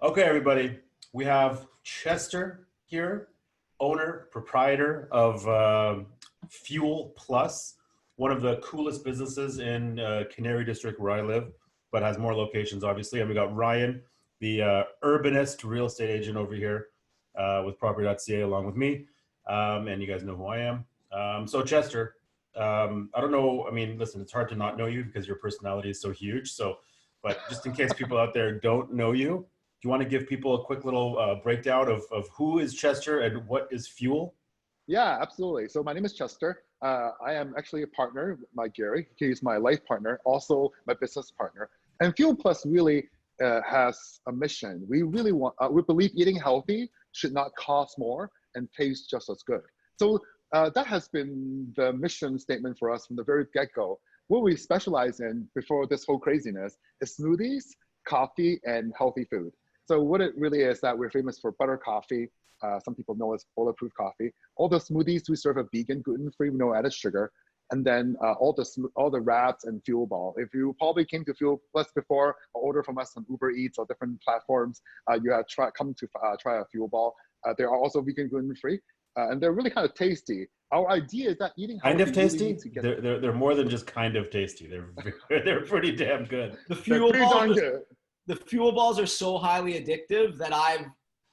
Okay, everybody, we have Chester here, owner, proprietor of Fuel Plus, one of the coolest businesses in Canary District where I live, but has more locations, obviously. And we got Ryan, the urbanist real estate agent over here with property.ca along with me. And you guys know who I am. So, Chester, I don't know. I mean, listen, it's hard to not know you because your personality is so huge. So, but just in case people out there don't know you, do you want to give people a quick little breakdown of who is Chester and what is Fuel? Yeah, absolutely. So my name is Chester. I am actually a partner with my Gary. He's my life partner, also my business partner. And Fuel Plus really has a mission. We really want, we believe eating healthy should not cost more and taste just as good. So that has been the mission statement for us from the very get-go. What we specialize in before this whole craziness is smoothies, coffee, and healthy food. So what it really is that we're famous for butter coffee. Some people know as bulletproof coffee. All the smoothies we serve are vegan, gluten-free, no added sugar. And then all the wraps and Fuel Ball. If you probably came to Fuel Plus before or order from us on Uber Eats or different platforms, you have come to try a Fuel Ball. They are also vegan, gluten-free, and they're really kind of tasty. Our idea is that eating healthy, Kind of tasty? really need to get They're more than just kind of tasty. They're pretty damn good. The they're fuel pretty darn balls, good. the fuel balls are so highly addictive that I've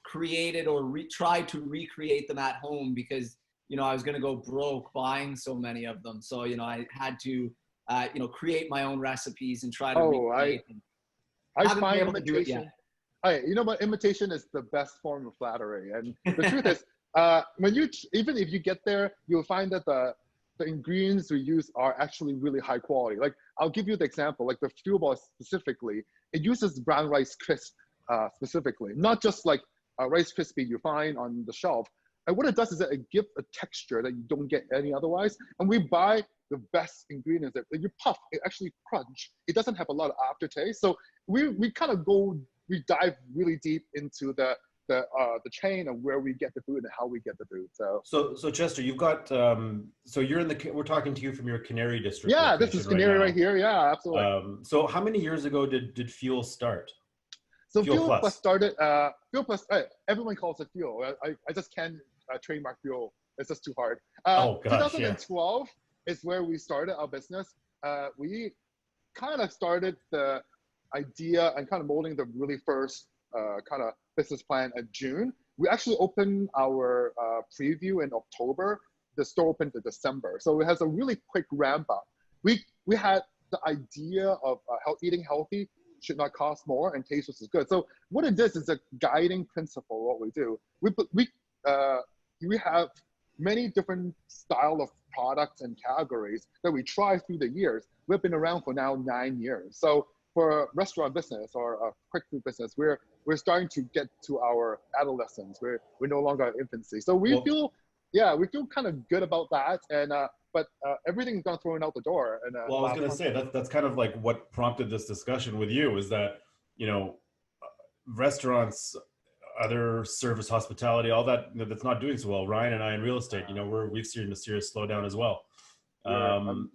created or tried to recreate them at home because, I was going to go broke buying so many of them. So, I had to, create my own recipes and try to recreate them. I Haven't been find able to do it imitation. yet. You know what? Imitation is the best form of flattery. And the truth is, when even if you get there, you'll find that the ingredients we use are actually really high quality. Like I'll give you the example, like the Fuel Ball specifically, it uses brown rice crisp specifically, not just like a Rice Krispie you find on the shelf. And what it does is that it gives a texture that you don't get any otherwise. And we buy the best ingredients that you puff, it actually crunch. It doesn't have a lot of aftertaste. So we kind of we dive really deep into the chain of where we get the food and how we get the food. So Chester, you've got so you're we're talking to you from your Canary District. Yeah, this is Canary right here. Yeah, absolutely. So how many years ago did Fuel start? So Fuel Plus started. Fuel Plus. Everyone calls it Fuel. I just can't trademark Fuel. It's just too hard. Oh gosh, 2012 is where we started our business. We kind of started the idea and kind of molding the really first kind of business plan in June. We actually opened our preview in October. The store opened in December, so it has a really quick ramp up. We had the idea of eating healthy should not cost more and taste just as good. So what it is a guiding principle of what we do. We have many different style of products and categories that we try through the years. We've been around for now 9 years. So for a restaurant business or a quick food business, we're starting to get to our adolescence. We're no longer in infancy. So we feel kind of good about that. And but everything's gone thrown out the door. And I was going to say that's kind of like what prompted this discussion with you is that restaurants, other service, hospitality, all that's not doing so well. Ryan and I in real estate, we've seen a serious slowdown as well.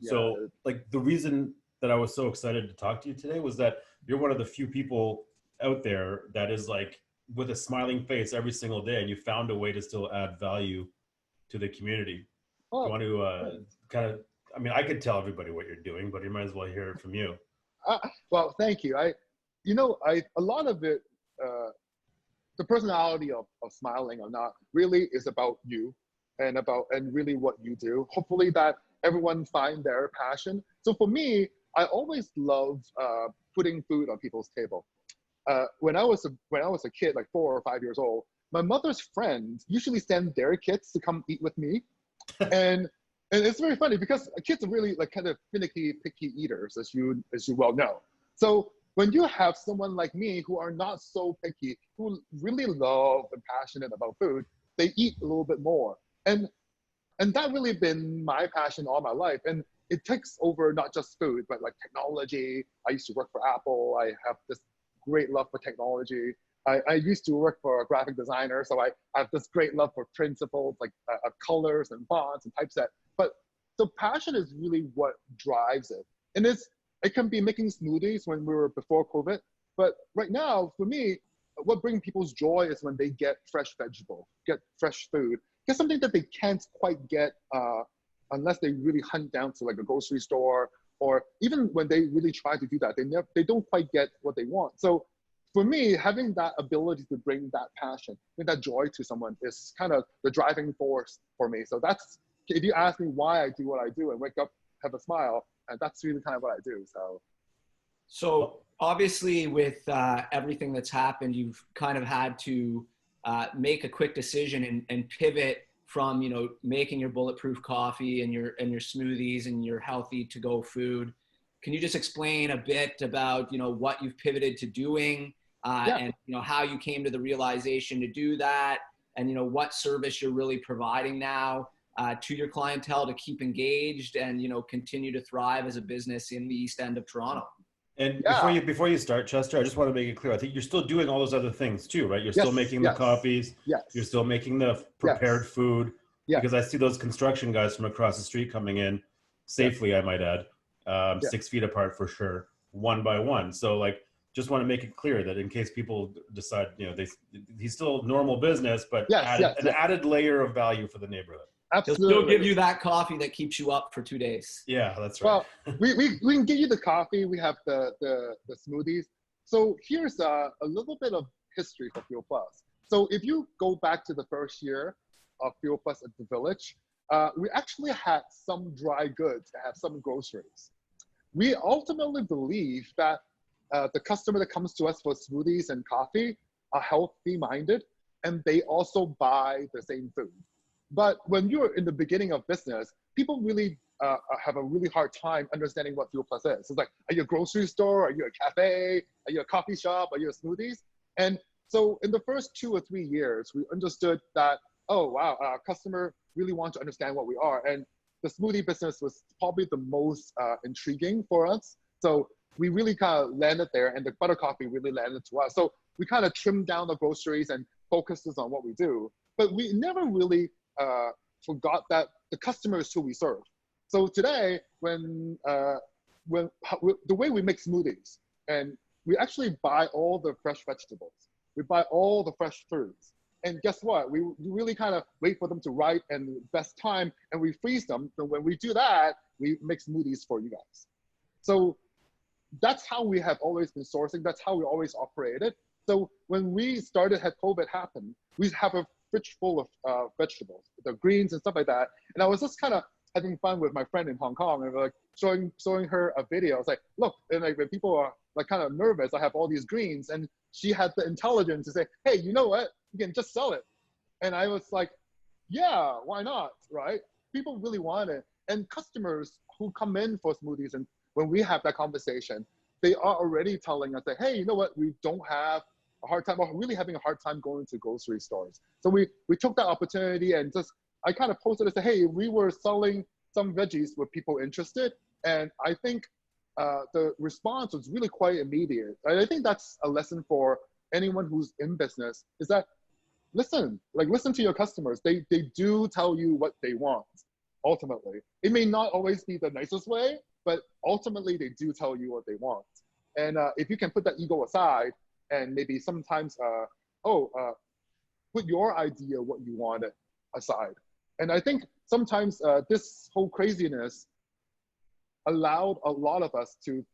So like the reason that I was so excited to talk to you today was that you're one of the few people out there that is like with a smiling face every single day, and you found a way to still add value to the community. Do you want to kind of, I mean, I could tell everybody what you're doing, but you might as well hear it from you. Well, thank you. A lot of it, the personality of smiling or not really is about you and really what you do. Hopefully that everyone find their passion. So for me, I always love putting food on people's table. When I was a kid, like 4 or 5 years old, my mother's friends usually send their kids to come eat with me. And it's very funny because kids are really like kind of finicky, picky eaters, as you well know. So when you have someone like me who are not so picky, who really love and passionate about food, they eat a little bit more. And that really been my passion all my life. And it takes over not just food, but like technology. I used to work for Apple. I have this great love for technology. I used to work for a graphic designer, so I have this great love for principles like colors and fonts and typeset. But the passion is really what drives it. And it can be making smoothies when we were before COVID. But right now, for me, what brings people's joy is when they get fresh vegetable, get fresh food, get something that they can't quite get unless they really hunt down to like a grocery store, or even when they really try to do that, they don't quite get what they want. So for me, having that ability to bring that passion, bring that joy to someone is kind of the driving force for me. So that's, if you ask me why I do what I do and wake up, have a smile, and that's really kind of what I do. So obviously with everything that's happened, you've kind of had to make a quick decision and pivot from, you know, making your bulletproof coffee and your smoothies and your healthy to go food. Can you just explain a bit about, you know, what you've pivoted to doing and, you know, how you came to the realization to do that, and, you know, what service you're really providing now to your clientele to keep engaged and, you know, continue to thrive as a business in the East End of Toronto? And Yeah. before you start, Chester, I just want to make it clear. I think you're still doing all those other things too, right? You're still making the coffees. Yes. You're still making the prepared food. Yes. Because I see those construction guys from across the street coming in safely, I might add, 6 feet apart for sure, one by one. So like, just want to make it clear that in case people decide, you know, he's still normal business, but an added layer of value for the neighborhood. Absolutely. He'll still give you that coffee that keeps you up for 2 days. Yeah, that's right. Well, we can give you the coffee. We have the smoothies. So here's a little bit of history for Fuel Plus. So if you go back to the first year of Fuel Plus at the Village, we actually had some dry goods that have some groceries. We ultimately believe that the customer that comes to us for smoothies and coffee are healthy minded, and they also buy the same food. But when you're in the beginning of business, people really have a really hard time understanding what Fuel Plus is. It's like, are you a grocery store? Are you a cafe? Are you a coffee shop? Are you a smoothies? And so in the first 2 or 3 years, we understood that, oh, wow, our customer really wants to understand what we are. And the smoothie business was probably the most intriguing for us. So we really kind of landed there, and the butter coffee really landed to us. So we kind of trimmed down the groceries and focused on what we do. But we never really forgot that the customer is who we serve. So today, when the way we make smoothies, and we actually buy all the fresh vegetables, we buy all the fresh fruits, and guess what? We really kind of wait for them to ripe and the best time, and we freeze them. So when we do that, we make smoothies for you guys. So that's how we have always been sourcing. That's how we always operated. So when we started, had COVID happen, we have a fridge full of vegetables, the greens and stuff like that. And I was just kind of having fun with my friend in Hong Kong, and like showing her a video. I was like, look, and like when people are like kind of nervous, I have all these greens, and she had the intelligence to say, hey, you know what? You can just sell it. And I was like, yeah, why not, right? People really want it. And customers who come in for smoothies, and when we have that conversation, they are already telling us that, hey, you know what? We don't have a hard time, or really having a hard time going to grocery stores. So we took that opportunity, and just, I kind of posted and said, hey, we were selling some veggies with people interested. And I think the response was really quite immediate. And I think that's a lesson for anyone who's in business, is that listen to your customers. They do tell you what they want, ultimately. It may not always be the nicest way, but ultimately they do tell you what they want. And if you can put that ego aside, and maybe sometimes, put your idea what you want aside. And I think sometimes this whole craziness allowed a lot of us to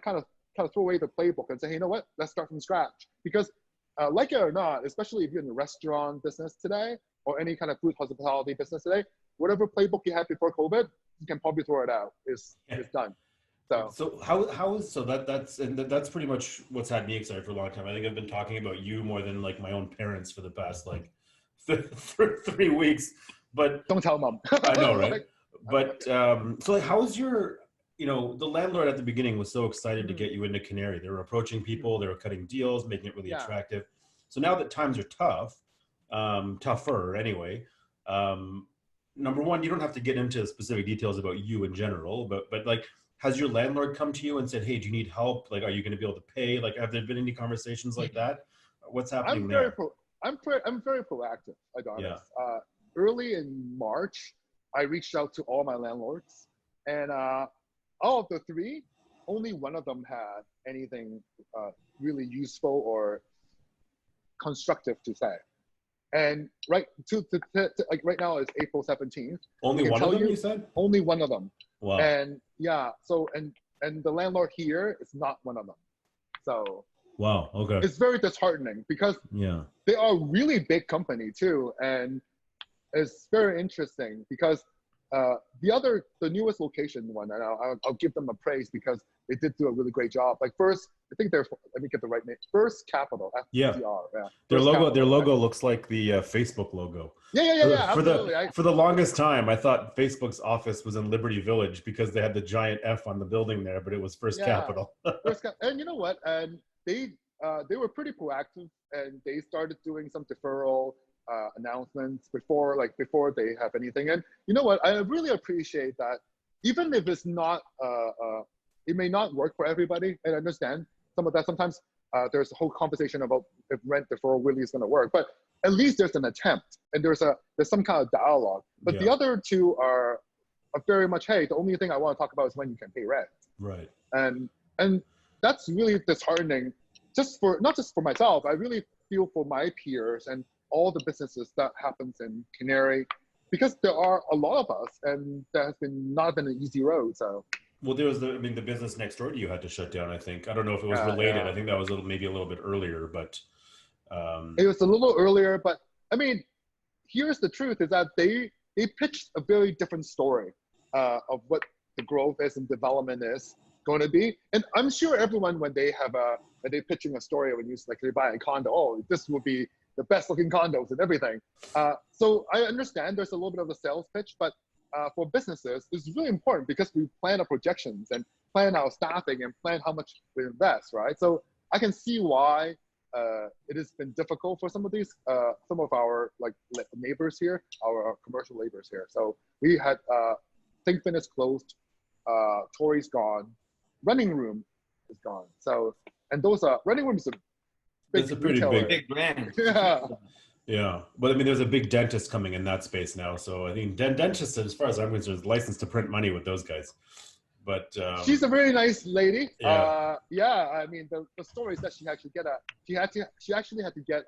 kind of throw away the playbook and say, hey, you know what, let's start from scratch. Because like it or not, especially if you're in the restaurant business today, or any kind of food hospitality business today, whatever playbook you had before COVID, you can probably throw it out. It's done. So that's pretty much what's had me excited for a long time. I think I've been talking about you more than like my own parents for the past like 3 weeks. But don't tell mom. I know, right? But so like, how's your, you know, the landlord at the beginning was so excited to get you into Canary. They were approaching people, they were cutting deals, making it really attractive. So now that times are tough, tougher anyway. Number one, you don't have to get into specific details about you in general, but like, has your landlord come to you and said, hey, do you need help? Like, are you going to be able to pay? Like, have there been any conversations like that? What's happening there? I'm very proactive, I got honest. Early in March, I reached out to all my landlords, and all of the 3, only one of them had anything really useful or constructive to say. And like right now is April 17th. Only I can one of tell them, you said? Only one of them. Wow. And yeah, so and the landlord here is not one of them. So Wow. Okay. it's very disheartening because Yeah. they are a really big company too, and it's very interesting because the newest location one, and I'll give them a praise because they did do a really great job. Like first, I think let me get the right name. First Capital, FCR. Yeah. Yeah. Their First logo, Capital, their logo right? looks like the Facebook logo. Yeah, For absolutely. the longest time, I thought Facebook's office was in Liberty Village because they had the giant F on the building there, but it was First Capital. And you know what? And they were pretty proactive, and they started doing some deferral announcements before they have anything. And you know what? I really appreciate that, even if it's not it may not work for everybody, and I understand some of that. Sometimes there's a whole conversation about if rent deferral really is going to work, but at least there's an attempt, and there's some kind of dialogue. But the other two are very much, hey, the only thing I want to talk about is when you can pay rent. Right. And that's really disheartening, not just for myself. I really feel for my peers and all the businesses that happens in Canary, because there are a lot of us, and that has not been an easy road. So. Well, there was the business next door to you had to shut down, I think. I don't know if it was related. Yeah. I think that was maybe a little bit earlier, but. It was a little earlier, but I mean, here's the truth is that they pitched a very different story of what the growth is and development is going to be. And I'm sure everyone, when they're pitching a story, when they buy a condo, oh, this will be the best looking condos and everything. So I understand there's a little bit of a sales pitch, but for businesses, it's really important because we plan our projections and plan our staffing and plan how much we invest, right? So I can see why it has been difficult for some of our neighbors here, our commercial neighbors here. So we had Think Fitness closed, Tory's gone, Running Room is gone. So, and those are Running Room is a big it's a pretty retailer. big brand. Yeah. Yeah, but I mean, there's a big dentist coming in that space now, so I think dentists, as far as I'm concerned, is licensed to print money with those guys. But she's a very nice lady. Yeah. I mean, the story is that she actually had to get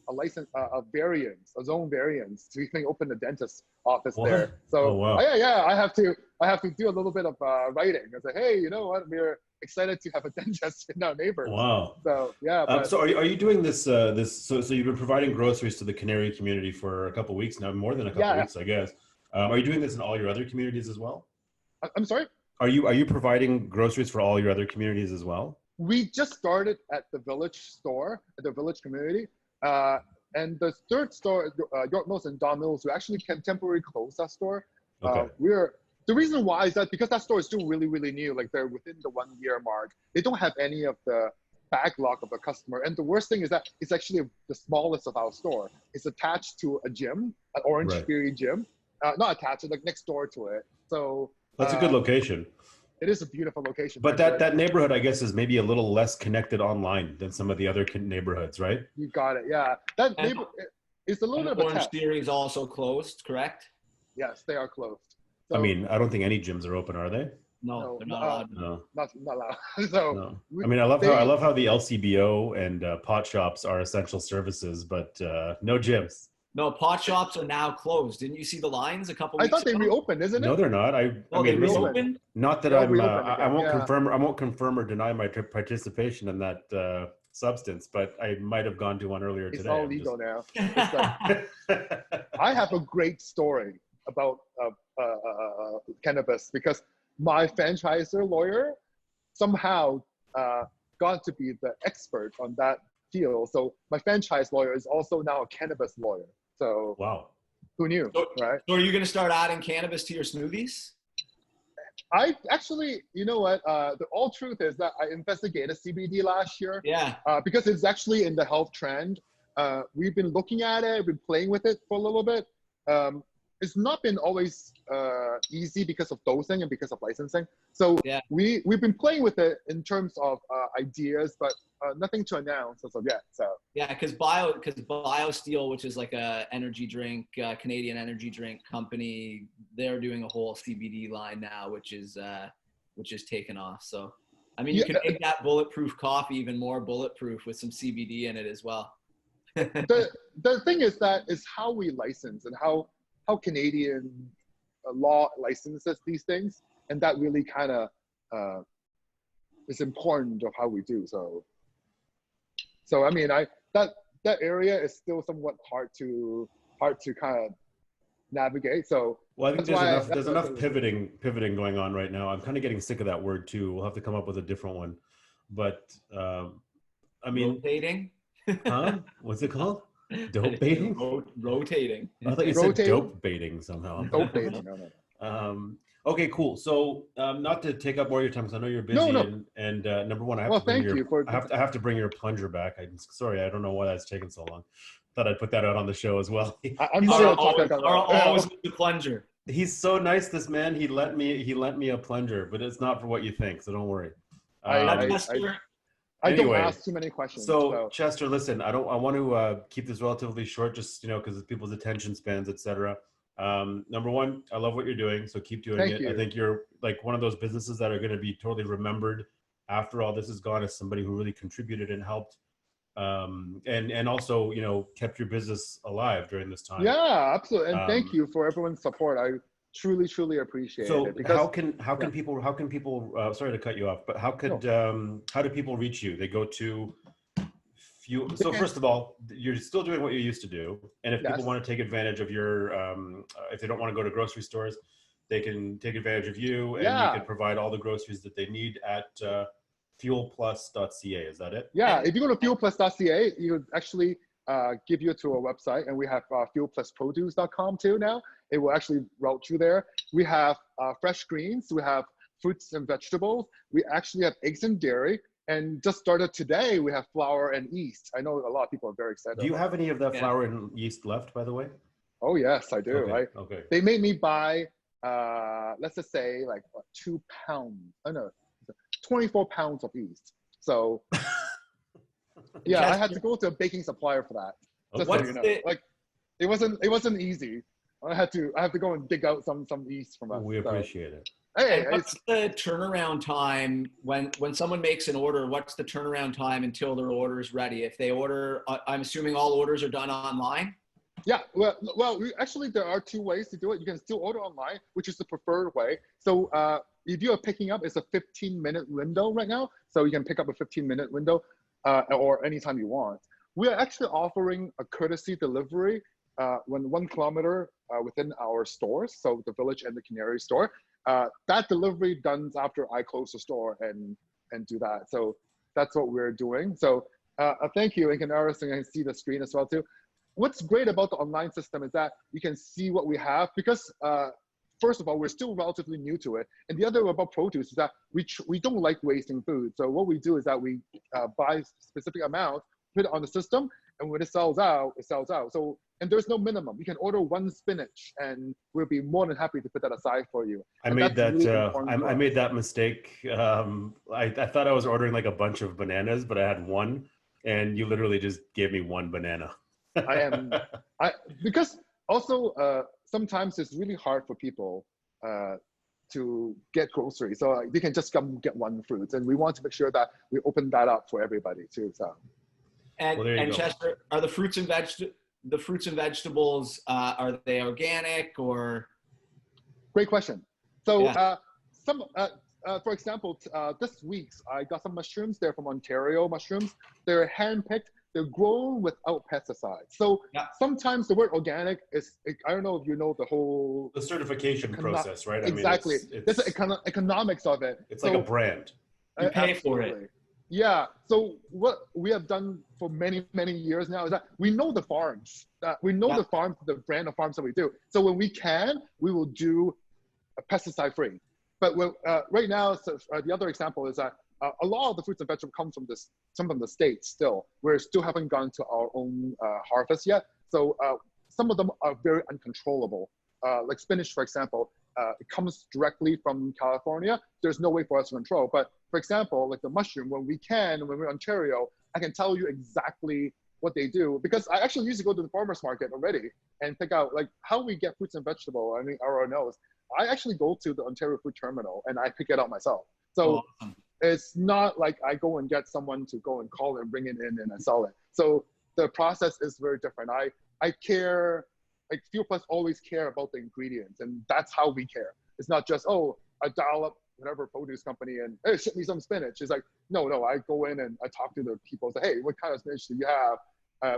a license, a zone variance to even open a dentist office there. So oh, wow. I have to do a little bit of writing. I say, hey, you know what? We're excited to have a dentist in our neighborhood. Wow. So yeah. So are you doing this? So you've been providing groceries to the Canary community for a couple of weeks now, more than a couple of weeks, I guess. Are you doing this in all your other communities as well? I'm sorry. Are you providing groceries for all your other communities as well? We just started at the village store, at the village community. And the third store, York Mills and Don Mills, we actually can temporarily close that store. Okay. The reason why is that because that store is still really, really new. Like they're within the 1 year mark. They don't have any of the backlog of the customer. And the worst thing is that it's actually the smallest of our store. It's attached to a gym, an Orange Theory gym. Not attached, like next door to it. So that's a good location. It is a beautiful location. But that neighborhood, I guess, is maybe a little less connected online than some of the other neighborhoods, right? You got it. Yeah, that neighborhood is a little bit of a Orange test. Theory is also closed, correct? Yes, they are closed. So, I mean, I don't think any gyms are open, are they? No, they're not allowed. No, not allowed. So no. I mean, I love how the LCBO and pot shops are essential services, but no gyms. No, pot shops are now closed. Didn't you see the lines a couple weeks ago? I thought they reopened, isn't it? No, they're not. I mean, they reopened? Not that They'll I won't reopen again, I won't confirm or deny my participation in that substance, but I might have gone to one earlier today. It's all legal now. I have a great story about cannabis because my franchisor lawyer somehow got to be the expert on that field. So my franchise lawyer is also now a cannabis lawyer. So wow, who knew, right? So are you going to start adding cannabis to your smoothies? I actually, you know what? The all truth is that I investigated CBD last year. Yeah. Because it's actually in the health trend. We've been looking at it, been playing with it for a little bit. It's not been always easy because of dosing and because of licensing. So yeah. we've been playing with it in terms of ideas, but nothing to announce as of yet. So yeah, because BioSteel, which is like a energy drink, Canadian energy drink company, they're doing a whole CBD line now, which is taken off. So I mean, you can make that bulletproof coffee even more bulletproof with some CBD in it as well. the thing is that is how we license and how Canadian law licenses these things, and that really kind of is important of how we do. So I mean, that area is still somewhat hard to kind of navigate. So well, I think that's there's enough pivoting going on right now. I'm kind of getting sick of that word too. We'll have to come up with a different one. But I mean, Rotating. huh? What's it called? Dope baiting? Rotating. I thought you said dope baiting somehow. Dope baiting. No. Okay, cool. So not to take up more of your time because I know you're busy. No. And number one, I have I have to bring your plunger back. I'm sorry, I don't know why that's taken so long. Thought I'd put that out on the show as well. I'm sure always the plunger. He's so nice, this man. He lent me a plunger, but it's not for what you think, so don't worry. I don't ask too many questions. So Chester, listen, I want to keep this relatively short, just because of people's attention spans, etc. Number one, I love what you're doing, so keep doing it. I think you're like one of those businesses that are going to be totally remembered after all this is gone as somebody who really contributed and helped, and also kept your business alive during this time. Yeah, absolutely, and thank you for everyone's support. I truly appreciate it. Because how can people sorry to cut you off, but how do people reach you? They go to Fuel. So first of all, you're still doing what you used to do, and if people want to take advantage of your if they don't want to go to grocery stores, they can take advantage of you, and you can provide all the groceries that they need at fuelplus.ca. Is that it? Yeah, if you go to fuelplus.ca, you actually give you to our website, and we have fuelplusproduce.com too now. It will actually route you there. We have fresh greens, we have fruits and vegetables, we actually have eggs and dairy, and just started today, we have flour and yeast. I know a lot of people are very excited. Do you have any of that flour and yeast left, by the way? Oh yes, I do. Okay. They made me buy, let's just say like 2 pounds, 24 pounds of yeast. So yeah, I had to go to a baking supplier for that. Just so you know, like it wasn't easy. I have to go and dig out some yeast from us. We appreciate it. Hey, what's the turnaround time when someone makes an order? What's the turnaround time until their order is ready? If they order, I'm assuming all orders are done online. Yeah, well, actually there are 2 ways to do it. You can still order online, which is the preferred way. So if you are picking up, it's a 15-minute window right now. So you can pick up a 15-minute window or anytime you want. We are actually offering a courtesy delivery when 1 kilometer within our stores, so the Village and the Canary store. That delivery done after I close the store and do that. So that's what we're doing. So thank you, and can see the screen as well too. What's great about the online system is that you can see what we have because first of all, we're still relatively new to it. And the other about produce is that we don't like wasting food. So what we do is that we buy specific amount, put it on the system, and when it sells out, it sells out. So, and there's no minimum. You can order 1 spinach, and we'll be more than happy to put that aside for you. I made that mistake. I thought I was ordering like a bunch of bananas, but I had 1, and you literally just gave me 1 banana. Because also sometimes it's really hard for people to get groceries, so they can just come get 1 fruit, and we want to make sure that we open that up for everybody too. So. And Chester, are the fruits and vegetables are they organic or? Great question. So for example, this week I got some mushrooms. They're from Ontario mushrooms. They're handpicked. They're grown without pesticides. So sometimes the word organic is, I don't know if you know the certification process, right? Exactly. I mean, there's the economics of it. It's like a brand. You pay for it. Yeah. So what we have done for many years now is that we know the farms. We know the farms, the brand of farms that we do. So when we can, we will do a pesticide-free. But right now, the other example is that a lot of the fruits and vegetables come from some from the States still. We still haven't gone to our own harvest yet. So some of them are very uncontrollable. Like spinach, for example, it comes directly from California. There's no way for us to control. But for example, like the mushroom, when we're in Ontario, I can tell you exactly what they do because I actually used to go to the farmer's market already and pick out like how we get fruits and vegetables. I mean, our knows. I actually go to the Ontario Food Terminal and I pick it out myself. So it's not like I go and get someone to go and call and bring it in and I sell it. So the process is very different. I care, like Fuel Plus always care about the ingredients, and that's how we care. It's not just, oh, I dial up whatever produce company and, hey, ship me some spinach. It's like, no, I go in and I talk to the people, say, hey, what kind of spinach do you have?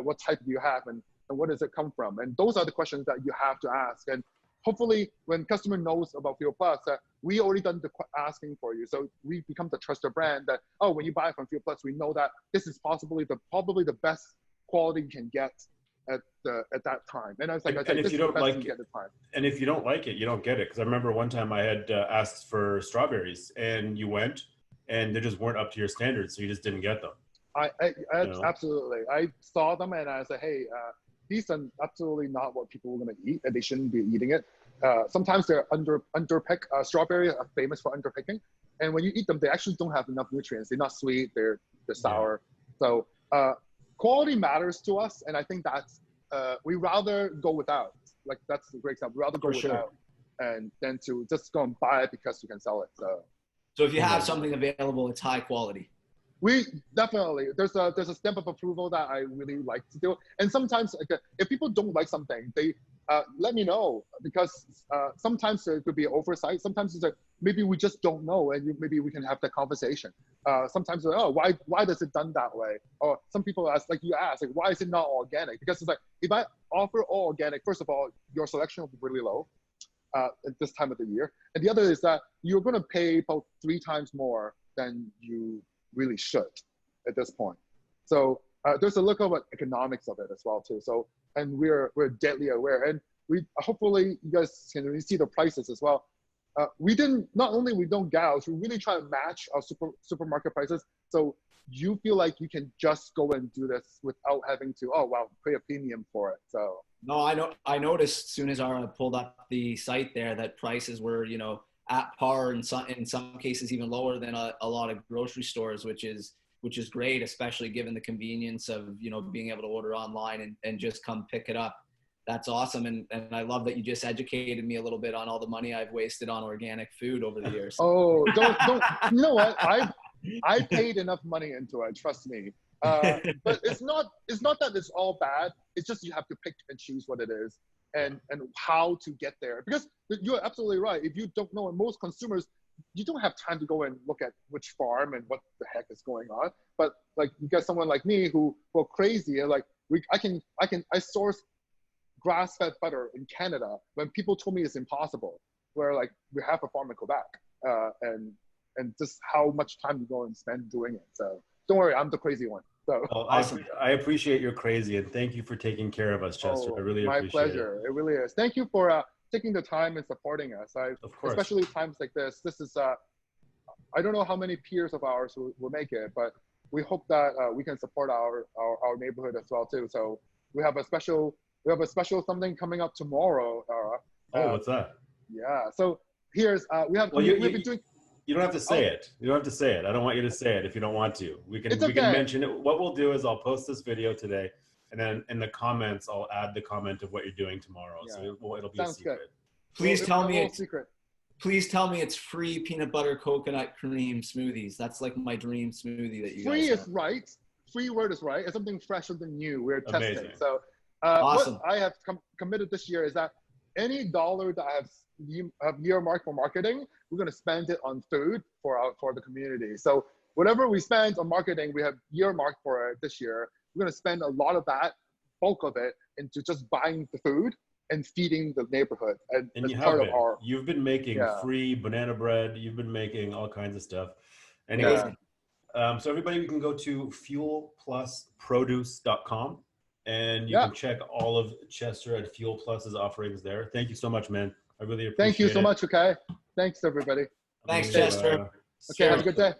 What type do you have? And where does it come from? And those are the questions that you have to ask. And hopefully when customer knows about Fuel Plus, we already done the asking for you. So we become the trusted brand that, oh, when you buy from Fuel Plus, we know that this is probably the best quality you can get at that time. And I was like, and if you don't like it, and if you don't like it, you don't get it. Because I remember one time I had asked for strawberries, and you went, and they just weren't up to your standards, so you just didn't get them. Absolutely. I saw them and I said, hey, these are absolutely not what people are going to eat, and they shouldn't be eating it. Sometimes they're underpicked. Strawberries are famous for underpicking, and when you eat them, they actually don't have enough nutrients. They're not sweet. They're sour. Yeah. So quality matters to us, and I think that's we rather go without. Like that's a great example. We rather go without, and then to just go and buy it because you can sell it. So if you have something available, it's high quality. We definitely, there's a stamp of approval that I really like to do. And sometimes if people don't like something, they let me know, because sometimes it could be oversight. Sometimes it's like, maybe we just don't know, and maybe we can have that conversation. Sometimes like, oh, why does it done that way? Or some people ask, like you ask, like, why is it not organic? Because it's like, if I offer all organic, first of all, your selection will be really low at this time of the year. And the other is that you're going to pay about 3 times more than you really should at this point. So there's a look at economics of it as well too. So, and we're deadly aware, and we hopefully you guys can really see the prices as well. We don't gouge, we really try to match our supermarket prices. So you feel like you can just go and do this without having to, oh wow, pay a premium for it. So no, I noticed as soon as Ara pulled up the site there that prices were, you know, at par, in some cases even lower than a lot of grocery stores, which is great, especially given the convenience of, you know, being able to order online and just come pick it up. That's awesome. And I love that you just educated me a little bit on all the money I've wasted on organic food over the years. Oh, don't, you know what? I paid enough money into it, trust me. But it's not that it's all bad. It's just you have to pick and choose what it is and how to get there. Because you're absolutely right. If you don't know, and most consumers, you don't have time to go and look at which farm and what the heck is going on. But like you get someone like me who are crazy, and like I source grass-fed butter in Canada when people told me it's impossible. Where like we have a farm in Quebec, and just how much time you go and spend doing it. So don't worry, I'm the crazy one. So well, awesome. I appreciate your crazy, and thank you for taking care of us, Chester. I really appreciate it. My pleasure. It really is. Thank you for taking the time and supporting us. Of course. Especially times like this. This is I don't know how many peers of ours will make it, but we hope that we can support our neighborhood as well too. So we have a special something coming up tomorrow. What's that? Yeah. So here's we've been doing. You don't have to say it. You don't have to say it. I don't want you to say it if you don't want to. We can mention it. What we'll do is I'll post this video today, and then in the comments I'll add the comment of what you're doing tomorrow. Yeah. So it'll be a secret. Good. Please tell me it's free peanut butter coconut cream smoothies. That's like my dream smoothie that you free guys is right. Free word is right. It's something fresh, something new. We're Amazing. Testing. So awesome. What I have committed this year is that any dollar that I have earmarked for marketing, we're going to spend it on food for the community. So whatever we spend on marketing, we have earmarked for it this year. We're going to spend a lot of that, bulk of it, into just buying the food and feeding the neighborhood. And you have been. You've been making free banana bread. You've been making all kinds of stuff. Anyways, so everybody, we can go to fuelplusproduce.com. And you can check all of Chester at Fuel Plus's offerings there. Thank you so much, man. I really appreciate it. Thank you so much, okay? Thanks, everybody. Thanks, Chester. Okay, have a good day.